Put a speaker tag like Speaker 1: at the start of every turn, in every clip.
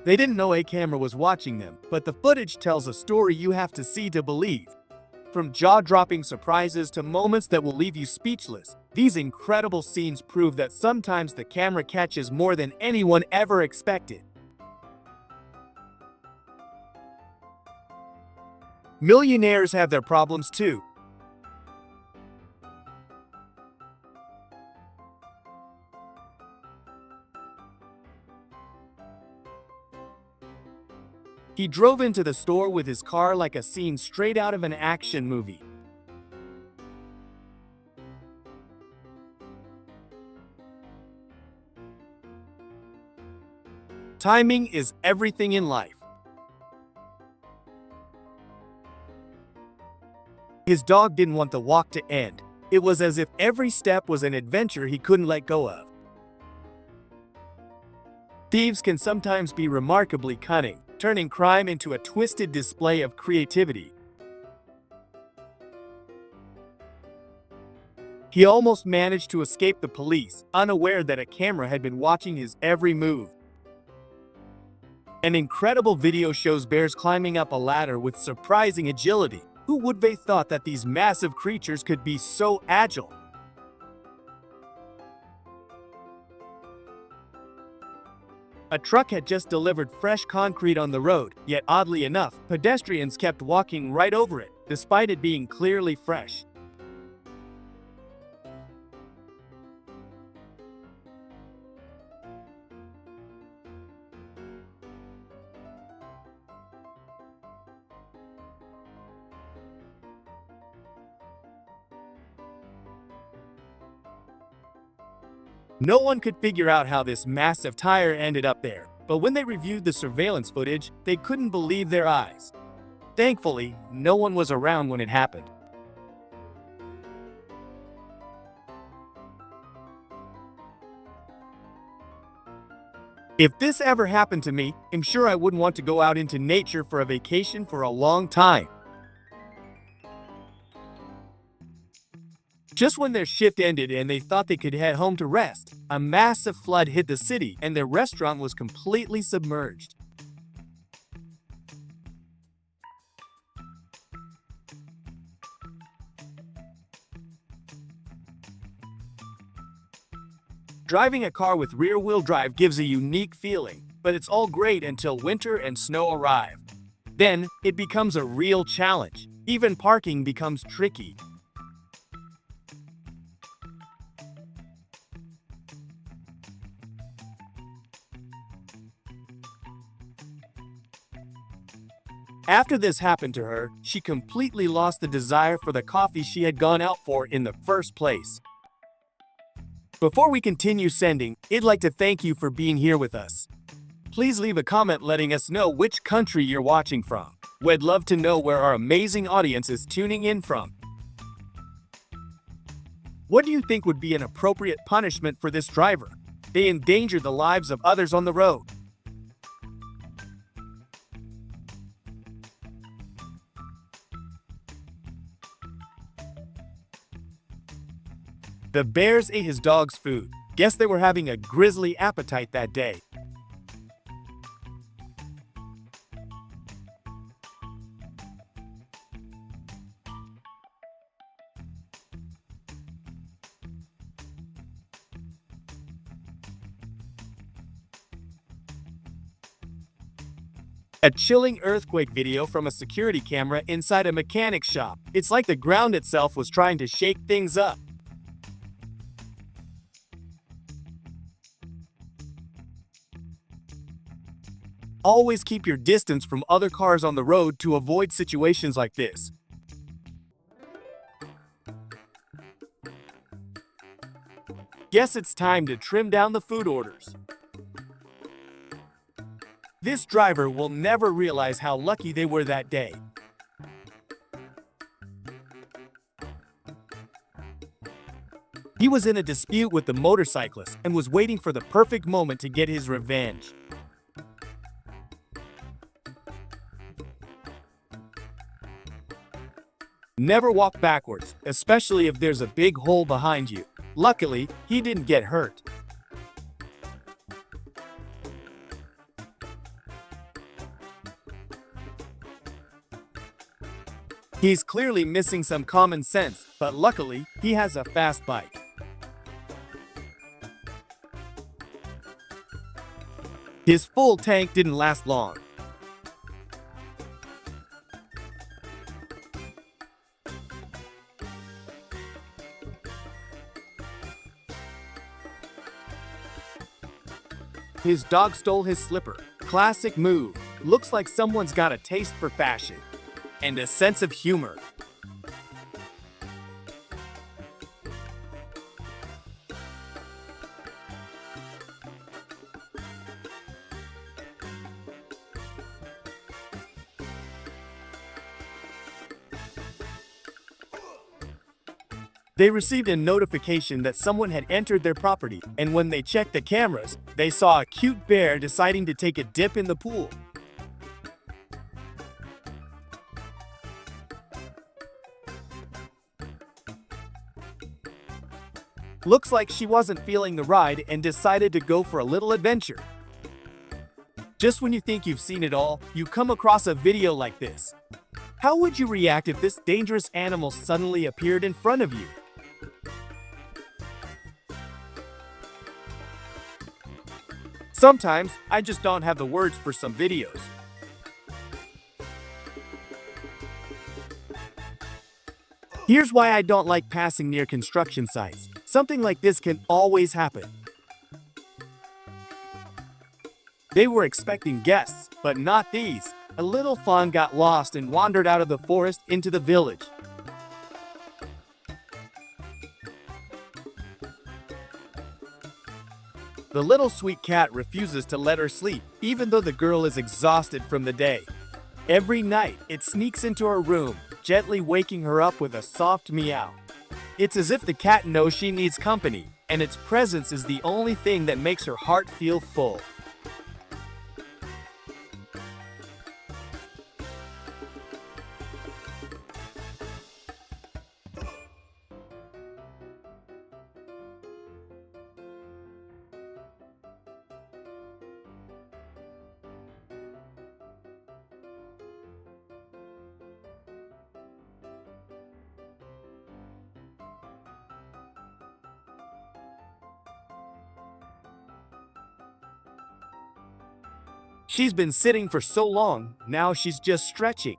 Speaker 1: They didn't know a camera was watching them, but the footage tells a story you have to see to believe. From jaw-dropping surprises to moments that will leave you speechless, these incredible scenes prove that sometimes the camera catches more than anyone ever expected. Millionaires have their problems too. He drove into the store with his car like a scene straight out of an action movie. Timing is everything in life. His dog didn't want the walk to end. It was as if every step was an adventure he couldn't let go of. Thieves can sometimes be remarkably cunning, turning crime into a twisted display of creativity. He almost managed to escape the police, unaware that a camera had been watching his every move. An incredible video shows bears climbing up a ladder with surprising agility. Who would have thought that these massive creatures could be so agile? A truck had just delivered fresh concrete on the road, yet oddly enough, pedestrians kept walking right over it, despite it being clearly fresh. No one could figure out how this massive tire ended up there, but when they reviewed the surveillance footage, they couldn't believe their eyes. Thankfully, no one was around when it happened. If this ever happened to me, I'm sure I wouldn't want to go out into nature for a vacation for a long time. Just when their shift ended and they thought they could head home to rest, a massive flood hit the city and their restaurant was completely submerged. Driving a car with rear-wheel drive gives a unique feeling, but it's all great until winter and snow arrive. Then, it becomes a real challenge. Even parking becomes tricky. After this happened to her, she completely lost the desire for the coffee she had gone out for in the first place. Before we continue sending, I'd like to thank you for being here with us. Please leave a comment letting us know which country you're watching from. We'd love to know where our amazing audience is tuning in from. What do you think would be an appropriate punishment for this driver? They endanger the lives of others on the road. The bears ate his dog's food. Guess they were having a grisly appetite that day. A chilling earthquake video from a security camera inside a mechanic shop. It's like the ground itself was trying to shake things up. Always keep your distance from other cars on the road to avoid situations like this. Guess it's time to trim down the food orders. This driver will never realize how lucky they were that day. He was in a dispute with the motorcyclist and was waiting for the perfect moment to get his revenge. Never walk backwards, especially if there's a big hole behind you. Luckily, he didn't get hurt. He's clearly missing some common sense, but luckily, he has a fast bike. His full tank didn't last long. His dog stole his slipper. Classic move. Looks like someone's got a taste for fashion and a sense of humor. They received a notification that someone had entered their property, and when they checked the cameras, they saw a cute bear deciding to take a dip in the pool. Looks like she wasn't feeling the ride and decided to go for a little adventure. Just when you think you've seen it all, you come across a video like this. How would you react if this dangerous animal suddenly appeared in front of you? Sometimes, I just don't have the words for some videos. Here's why I don't like passing near construction sites. Something like this can always happen. They were expecting guests, but not these. A little fawn got lost and wandered out of the forest into the village. The little sweet cat refuses to let her sleep, even though the girl is exhausted from the day. Every night, it sneaks into her room, gently waking her up with a soft meow. It's as if the cat knows she needs company, and its presence is the only thing that makes her heart feel full. She's been sitting for so long, now she's just stretching.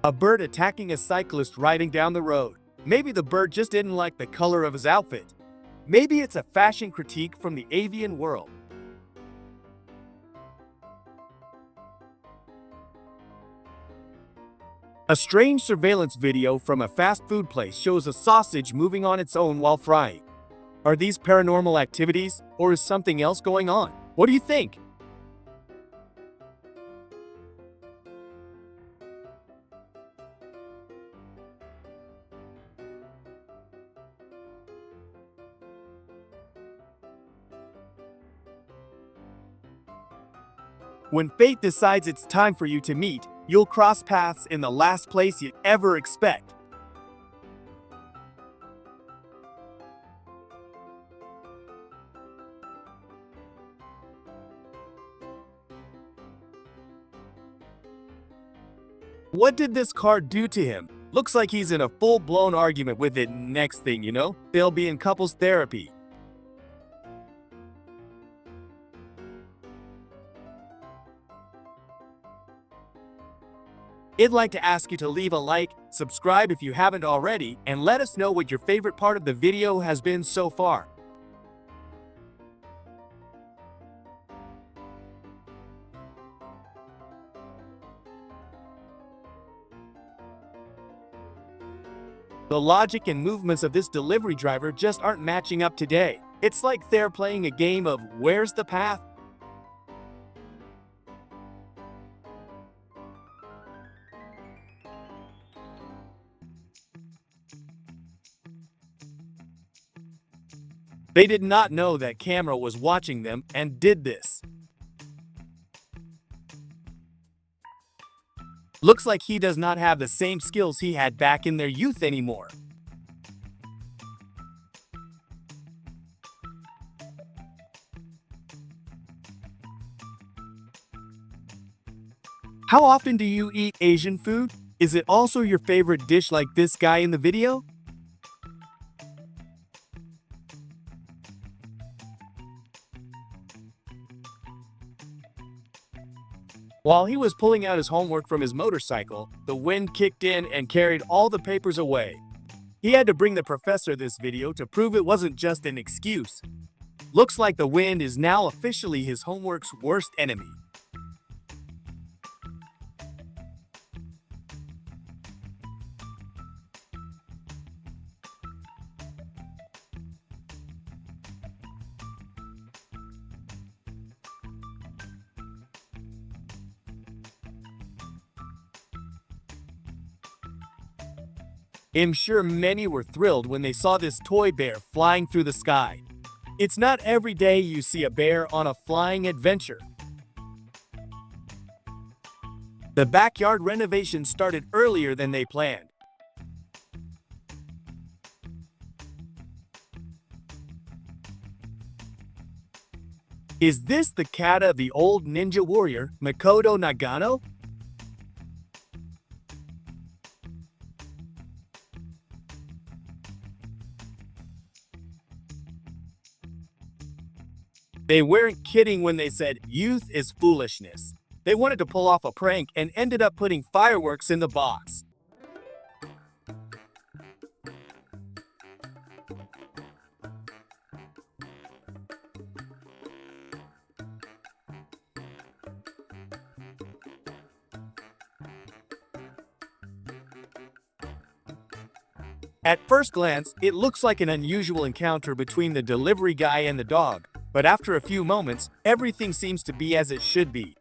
Speaker 1: A bird attacking a cyclist riding down the road. Maybe the bird just didn't like the color of his outfit. Maybe it's a fashion critique from the avian world. A strange surveillance video from a fast food place shows a sausage moving on its own while frying. Are these paranormal activities, or is something else going on? What do you think? When fate decides it's time for you to meet, you'll cross paths in the last place you'd ever expect. What did this card do to him? Looks like he's in a full-blown argument with it. Next thing you know, they'll be in couples therapy. I'd like to ask you to leave a like, subscribe if you haven't already, and let us know what your favorite part of the video has been so far. The logic and movements of this delivery driver just aren't matching up today. It's like they're playing a game of where's the path? They did not know that camera was watching them and did this. Looks like he does not have the same skills he had back in their youth anymore. How often do you eat Asian food? Is it also your favorite dish like this guy in the video? While he was pulling out his homework from his motorcycle, the wind kicked in and carried all the papers away. He had to bring the professor this video to prove it wasn't just an excuse. Looks like the wind is now officially his homework's worst enemy. I'm sure many were thrilled when they saw this toy bear flying through the sky. It's not every day you see a bear on a flying adventure. The backyard renovation started earlier than they planned. Is this the kata of the old ninja warrior, Makoto Nagano? They weren't kidding when they said youth is foolishness. They wanted to pull off a prank and ended up putting fireworks in the box. At first glance, it looks like an unusual encounter between the delivery guy and the dog, but after a few moments, everything seems to be as it should be.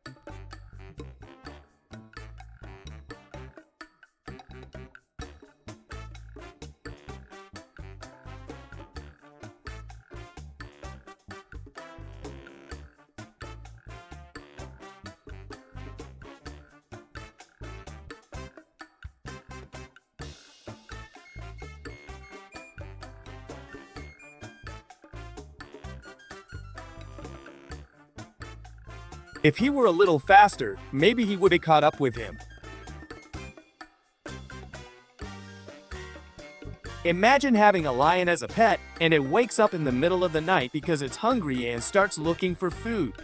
Speaker 1: If he were a little faster, maybe he would have caught up with him. Imagine having a lion as a pet, and it wakes up in the middle of the night because it's hungry and starts looking for food.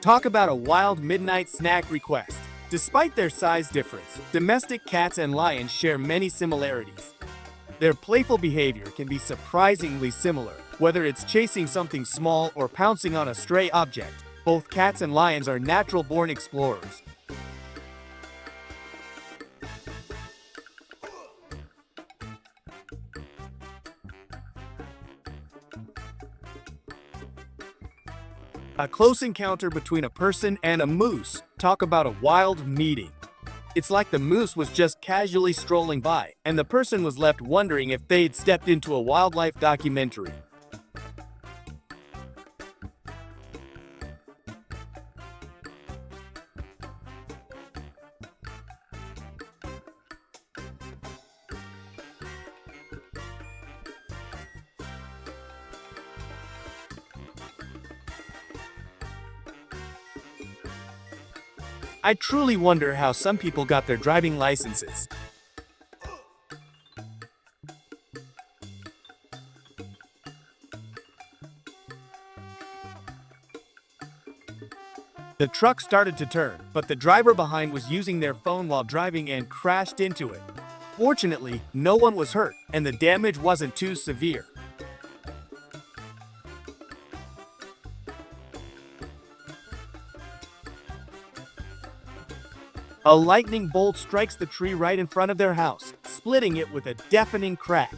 Speaker 1: Talk about a wild midnight snack request. Despite their size difference, domestic cats and lions share many similarities. Their playful behavior can be surprisingly similar, whether it's chasing something small or pouncing on a stray object. Both cats and lions are natural-born explorers. A close encounter between a person and a moose. Talk about a wild meeting. It's like the moose was just casually strolling by, and the person was left wondering if they'd stepped into a wildlife documentary. I truly wonder how some people got their driving licenses. The truck started to turn, but the driver behind was using their phone while driving and crashed into it. Fortunately, no one was hurt, and the damage wasn't too severe. A lightning bolt strikes the tree right in front of their house, splitting it with a deafening crack.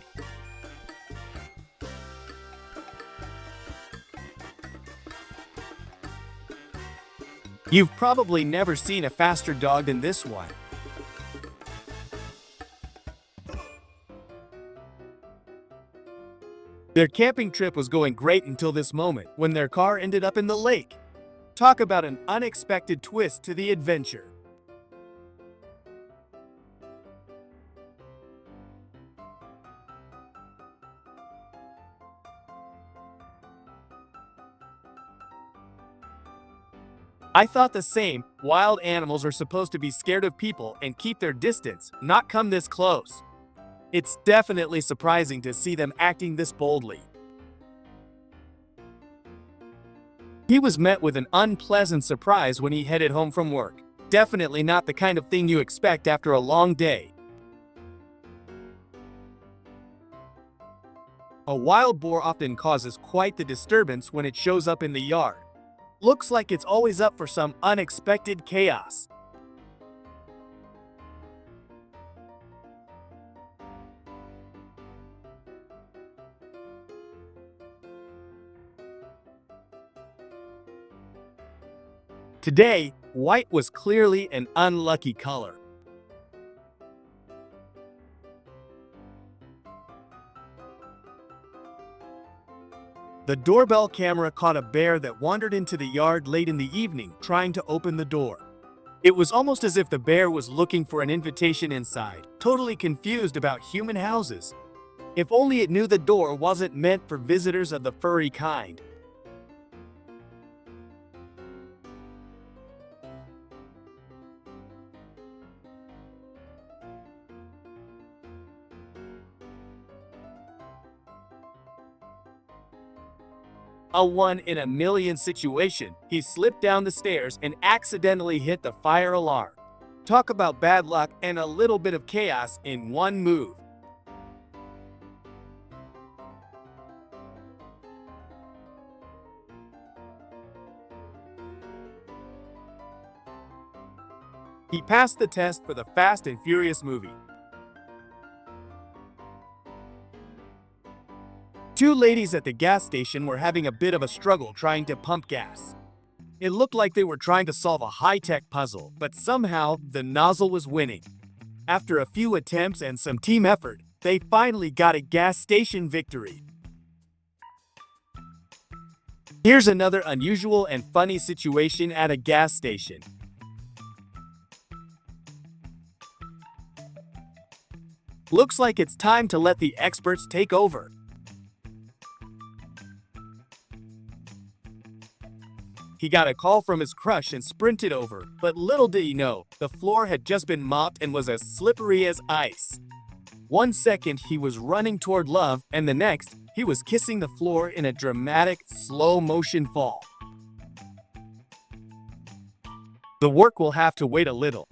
Speaker 1: You've probably never seen a faster dog than this one. Their camping trip was going great until this moment, when their car ended up in the lake. Talk about an unexpected twist to the adventure. I thought the same. Wild animals are supposed to be scared of people and keep their distance, not come this close. It's definitely surprising to see them acting this boldly. He was met with an unpleasant surprise when he headed home from work. Definitely not the kind of thing you expect after a long day. A wild boar often causes quite the disturbance when it shows up in the yard. Looks like it's always up for some unexpected chaos. Today, white was clearly an unlucky color. The doorbell camera caught a bear that wandered into the yard late in the evening, trying to open the door. It was almost as if the bear was looking for an invitation inside, totally confused about human houses. If only it knew the door wasn't meant for visitors of the furry kind. A one-in-a-million situation. He slipped down the stairs and accidentally hit the fire alarm. Talk about bad luck and a little bit of chaos in one move. He passed the test for the Fast and Furious movie. Two ladies at the gas station were having a bit of a struggle trying to pump gas. It looked like they were trying to solve a high-tech puzzle, but somehow the nozzle was winning. After a few attempts and some team effort, they finally got a gas station victory. Here's another unusual and funny situation at a gas station. Looks like it's time to let the experts take over. He got a call from his crush and sprinted over, but little did he know, the floor had just been mopped and was as slippery as ice. 1 second he was running toward love, and the next, he was kissing the floor in a dramatic, slow-motion fall. The work will have to wait a little.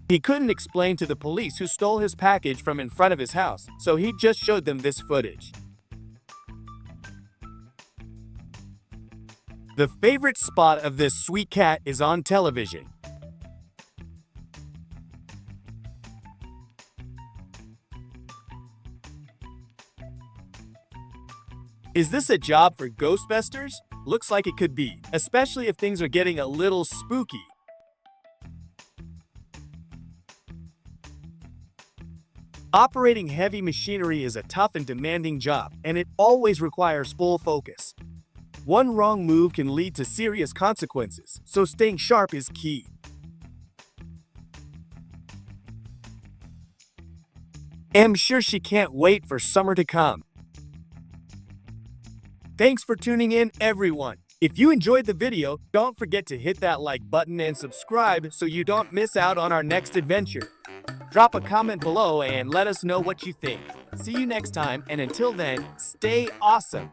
Speaker 1: He couldn't explain to the police who stole his package from in front of his house, so he just showed them this footage. The favorite spot of this sweet cat is on television. Is this a job for Ghostbusters? Looks like it could be, especially if things are getting a little spooky. Operating heavy machinery is a tough and demanding job, and it always requires full focus. One wrong move can lead to serious consequences, so staying sharp is key. I'm sure she can't wait for summer to come. Thanks for tuning in, everyone. If you enjoyed the video, don't forget to hit that like button and subscribe so you don't miss out on our next adventure. Drop a comment below and let us know what you think. See you next time, and until then, stay awesome!